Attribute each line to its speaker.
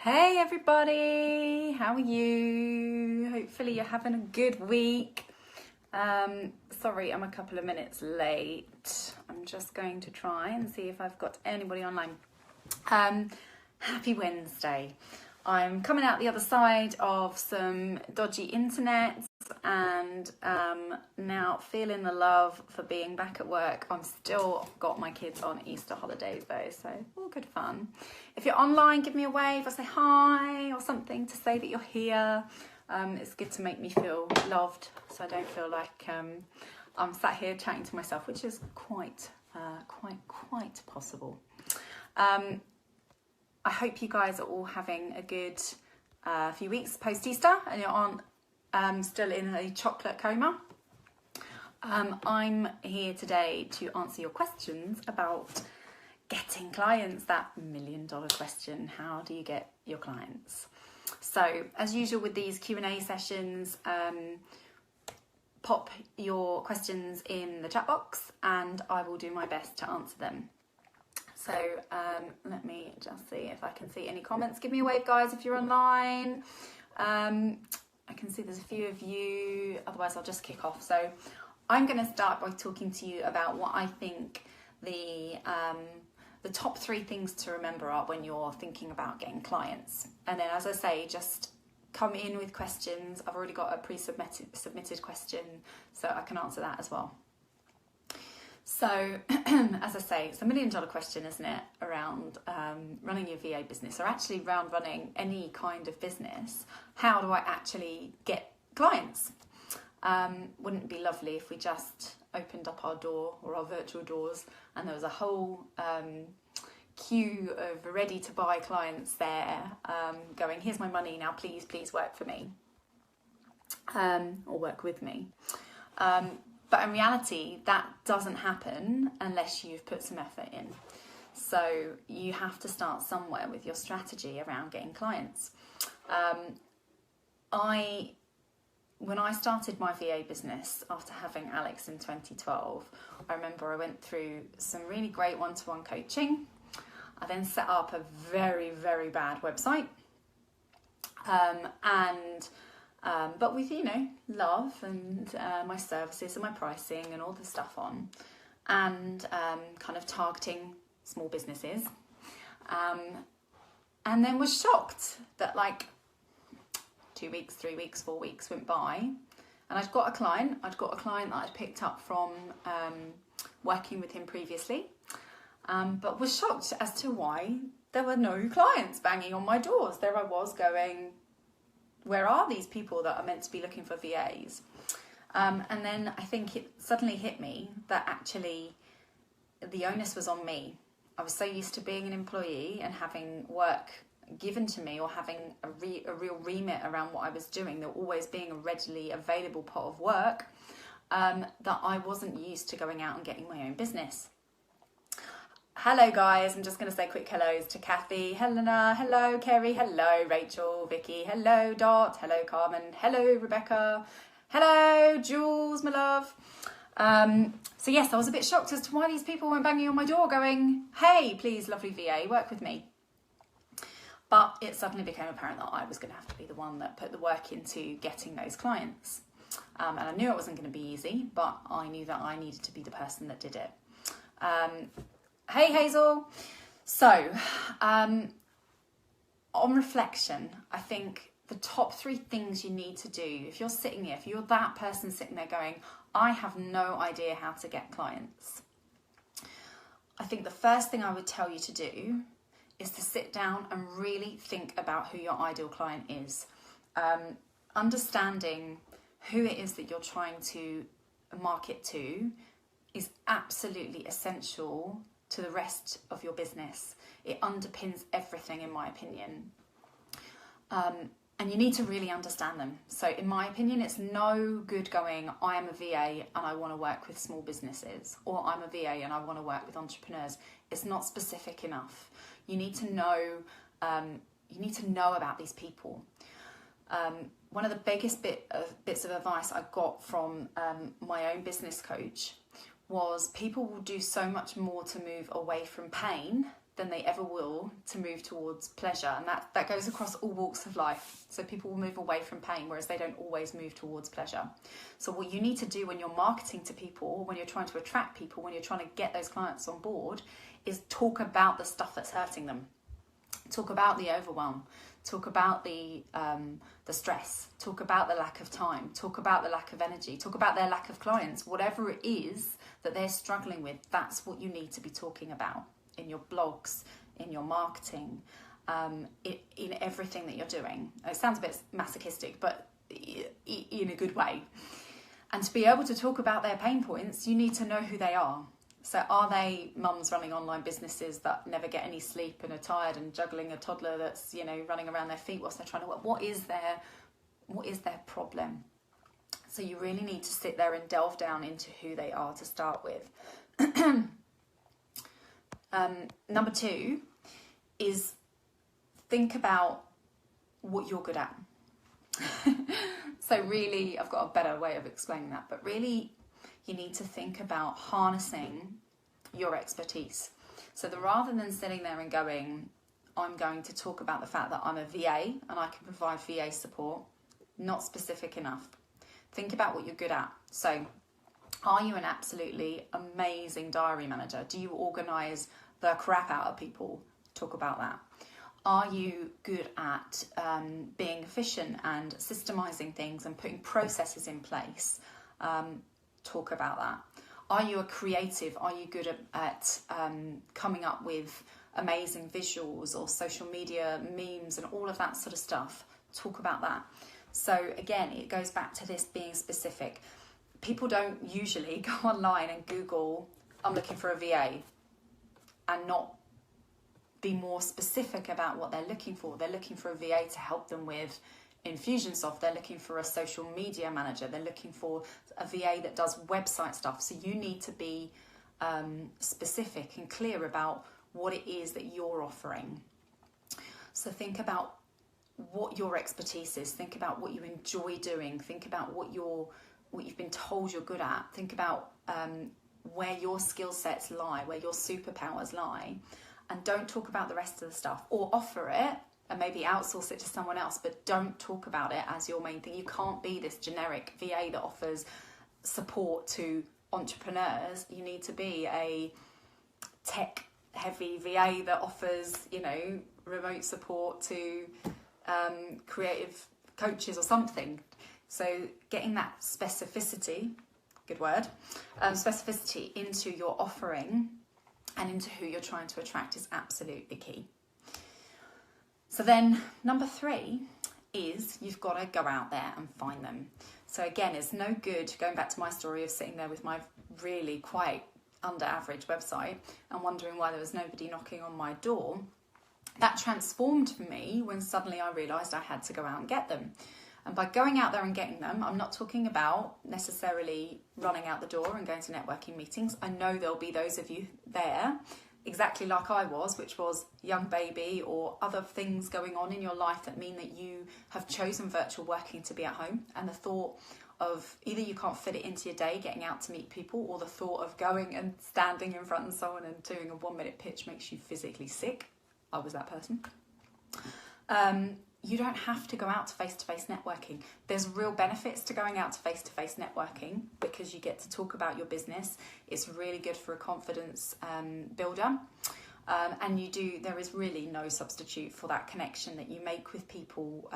Speaker 1: Hey everybody, how are you? Hopefully you're having a good week. Sorry, I'm a couple of minutes late. I'm just going to try and see if I've got anybody online. Happy Wednesday. I'm coming out the other side of some dodgy internet and now feeling the love for being back at work. I'm still got my kids on Easter holidays though, so all good fun. If you're online, give me a wave or say hi or something to say that you're here. It's good to make me feel loved, so I don't feel like I'm sat here chatting to myself, which is quite possible. I hope you guys are all having a good few weeks post-Easter and you're on still in a chocolate coma. I'm here today to answer your questions about getting clients, that $1 million question. How do you get your clients? So as usual with these Q&A sessions, pop your questions in the chat box and I will do my best to answer them. So let me just see if I can see any comments. Give me a wave, guys, if you're online. I can see there's a few of you. Otherwise, I'll just kick off. So I'm going to start by talking to you about what I think the top 3 things to remember are when you're thinking about getting clients. And then, as I say, just come in with questions. I've already got a pre-submitted question, so I can answer that as well. So, as I say, it's $1 million question, isn't it, around running your VA business, or actually around running any kind of business. How do I actually get clients? Wouldn't it be lovely if we just opened up our door or our virtual doors and there was a whole queue of ready to buy clients there going, here's my money, now please work for me or work with me. But in reality, that doesn't happen unless you've put some effort in. So you have to start somewhere with your strategy around getting clients. When I started my VA business after having Alex in 2012, I remember I went through some really great one-to-one coaching. I then set up a very, very bad website. But with, love and my services and my pricing and all the stuff on, and kind of targeting small businesses, and then was shocked that 2 weeks, 3 weeks, 4 weeks went by, and I'd got a client that I'd picked up from working with him previously, but was shocked as to why there were no clients banging on my doors. There I was going, where are these people that are meant to be looking for VAs? And then I think it suddenly hit me that actually the onus was on me. I was so used to being an employee and having work given to me, or having a real remit around what I was doing, there always being a readily available pot of work, that I wasn't used to going out and getting my own business. Hello guys, I'm just going to say quick hellos to Kathy, Helena, hello Kerry, hello Rachel, Vicky, hello Dot, hello Carmen, hello Rebecca, hello Jules, my love. So yes, I was a bit shocked as to why these people weren't banging on my door going, hey, please, lovely VA, work with me. But it suddenly became apparent that I was going to have to be the one that put the work into getting those clients. And I knew it wasn't going to be easy, but I knew that I needed to be the person that did it. Hey Hazel. So, on reflection, I think the top 3 things you need to do, if you're sitting here, if you're that person sitting there going, I have no idea how to get clients, I think the first thing I would tell you to do is to sit down and really think about who your ideal client is. Understanding who it is that you're trying to market to is absolutely essential to the rest of your business. It underpins everything, in my opinion. And you need to really understand them. So in my opinion, it's no good going, I am a VA and I want to work with small businesses, or I'm a VA and I want to work with entrepreneurs. It's not specific enough. You need to know about these people. One of the biggest bits of advice I got from my own business coach was people will do so much more to move away from pain than they ever will to move towards pleasure. And that goes across all walks of life. So people will move away from pain, whereas they don't always move towards pleasure. So what you need to do when you're marketing to people, when you're trying to attract people, when you're trying to get those clients on board, is talk about the stuff that's hurting them. Talk about the overwhelm. Talk about the stress. Talk about the lack of time. Talk about the lack of energy. Talk about their lack of clients. Whatever it is that they're struggling with, that's what you need to be talking about in your blogs, in your marketing, in everything that you're doing. It sounds a bit masochistic, but in a good way. And to be able to talk about their pain points, you need to know who they are. So are they mums running online businesses that never get any sleep and are tired and juggling a toddler that's, running around their feet whilst they're trying to work? What is their problem? So you really need to sit there and delve down into who they are to start with. Number 2 is think about what you're good at. So really, I've got a better way of explaining that, but really you need to think about harnessing your expertise. So rather than sitting there and going, I'm going to talk about the fact that I'm a VA and I can provide VA support, not specific enough. Think about what you're good at. So are you an absolutely amazing diary manager? Do you organise the crap out of people? Talk about that. Are you good at being efficient and systemising things and putting processes in place? Talk about that. Are you a creative? Are you good at coming up with amazing visuals or social media memes and all of that sort of stuff? Talk about that. So again, it goes back to this being specific. People don't usually go online and Google, I'm looking for a VA, and not be more specific about what they're looking for. They're looking for a VA to help them with Infusionsoft. They're looking for a social media manager. They're looking for a VA that does website stuff. So you need to be specific and clear about what it is that you're offering. So think about what your expertise is. Think about what you enjoy doing. Think about what you've been told you're good at. Think about where your skill sets lie, where your superpowers lie, and don't talk about the rest of the stuff, or offer it and maybe outsource it to someone else, but don't talk about it as your main thing. You can't be this generic VA that offers support to entrepreneurs. You need to be a tech heavy VA that offers, remote support to creative coaches or something. So getting that specificity, good word, specificity into your offering and into who you're trying to attract is absolutely key. So then number 3 is you've got to go out there and find them. So again, it's no good going back to my story of sitting there with my really quite under average website and wondering why there was nobody knocking on my door. That transformed for me when suddenly I realised I had to go out and get them. And by going out there and getting them, I'm not talking about necessarily running out the door and going to networking meetings. I know there'll be those of you there exactly like I was, which was young baby or other things going on in your life that mean that you have chosen virtual working to be at home. And the thought of either you can't fit it into your day getting out to meet people, or the thought of going and standing in front of someone and doing a 1-minute pitch makes you physically sick. I was that person. You don't have to go out to face-to-face networking. There's real benefits to going out to face-to-face networking because you get to talk about your business. It's really good for a confidence builder. And there is really no substitute for that connection that you make with people